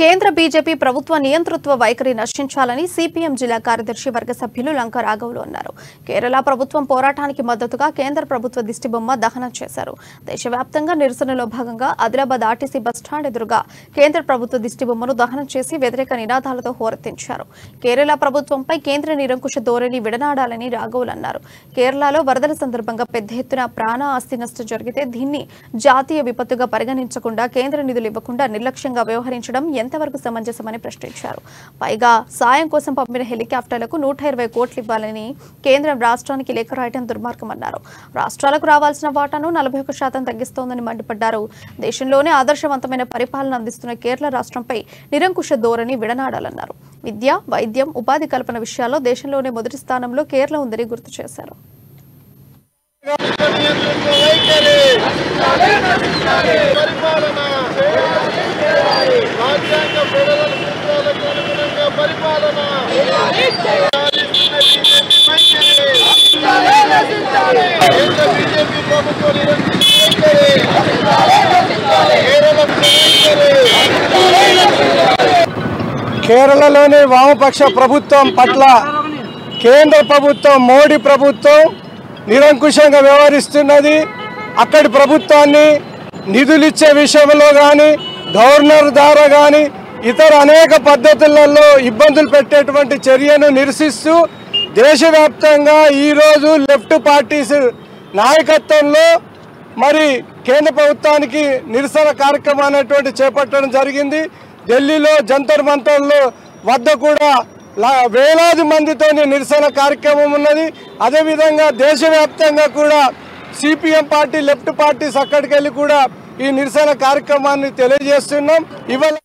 కేంద్ర బీజేపీ ప్రభుత్వ నియంతృత్వ వైఖరి నశించాలని సిపిఎం జిల్లా కార్యదర్శి వర్గ సభ్యులు లంక రాఘవులు అన్నారు. కేరళ ప్రభుత్వం పోరాటానికి మద్దతుగా కేంద్ర ప్రభుత్వ దిష్టిబొమ్మ దహనం చేశారు. దేశవ్యాప్తంగా నిరసనలో భాగంగా ఆదిలాబాద్ ఆర్టీసీ బస్టాండ్ ఎదురుగా కేంద్ర ప్రభుత్వ దిష్టిబొమ్మను దహనం చేసి వ్యతిరేక నినాదాలతో హోరెత్తించారు. కేరళ ప్రభుత్వంపై కేంద్ర నిరంకుశ ధోరణి విడనాడాలని రాఘవులు అన్నారు. కేరళలో వరదల సందర్భంగా పెద్ద ఎత్తున ప్రాణ ఆస్తి నష్టం జరిగితే దీన్ని జాతీయ విపత్తుగా పరిగణించకుండా కేంద్ర నిధులు ఇవ్వకుండా నిర్లక్ష్యంగా వ్యవహరించడం ఎంతవరకు సమంజసమని ప్రశ్నించారు. పైగా సాయం కోసం పంపిన హెలికాప్టర్లకు 120 కోట్లు ఇవ్వాలని కేంద్రం రాష్ట్రానికి లేఖ రాయడం దుర్మార్గమన్నారు. రాష్ట్రాలకు రావాల్సిన వాటాను 41% తగ్గిస్తోందని మండిపడ్డారు. దేశంలోనే ఆదర్శవంతమైన పరిపాలన అందిస్తున్న కేరళ రాష్ట్రంపై నిరంకుశ ధోరణి విడనాడాలన్నారు. విద్య, వైద్యం, ఉపాధి కల్పన విషయాల్లో దేశంలోనే మొదటి స్థానంలో కేరళ ఉందని గుర్తు చేశారు. కేరళలోని వామపక్ష ప్రభుత్వం పట్ల కేంద్ర ప్రభుత్వం మోడీ ప్రభుత్వం నిరంకుశంగా వ్యవహరిస్తున్నది. అక్కడి ప్రభుత్వాన్ని నిధులిచ్చే విషయంలో కానీ గవర్నర్ ద్వారా కానీ ఇతర అనేక పద్ధతులలో ఇబ్బందులు పెట్టేటువంటి చర్యను నిరసిస్తూ దేశవ్యాప్తంగా ఈరోజు లెఫ్ట్ పార్టీస్ నాయకత్వంలో మరి కేంద్ర ప్రభుత్వానికి నిరసన కార్యక్రమం అనేటువంటి చేపట్టడం జరిగింది. ఢిల్లీలో జంతర్ మంతర్లో వద్ద కూడా వేలాది మందితో నిరసన కార్యక్రమం ఉన్నది. అదేవిధంగా దేశవ్యాప్తంగా కూడా సిపిఎం పార్టీ లెఫ్ట్ పార్టీస్ అక్కడికి వెళ్ళి కూడా ఈ నిరసన కార్యక్రమాన్ని తెలియజేస్తున్నాం. ఇవాళ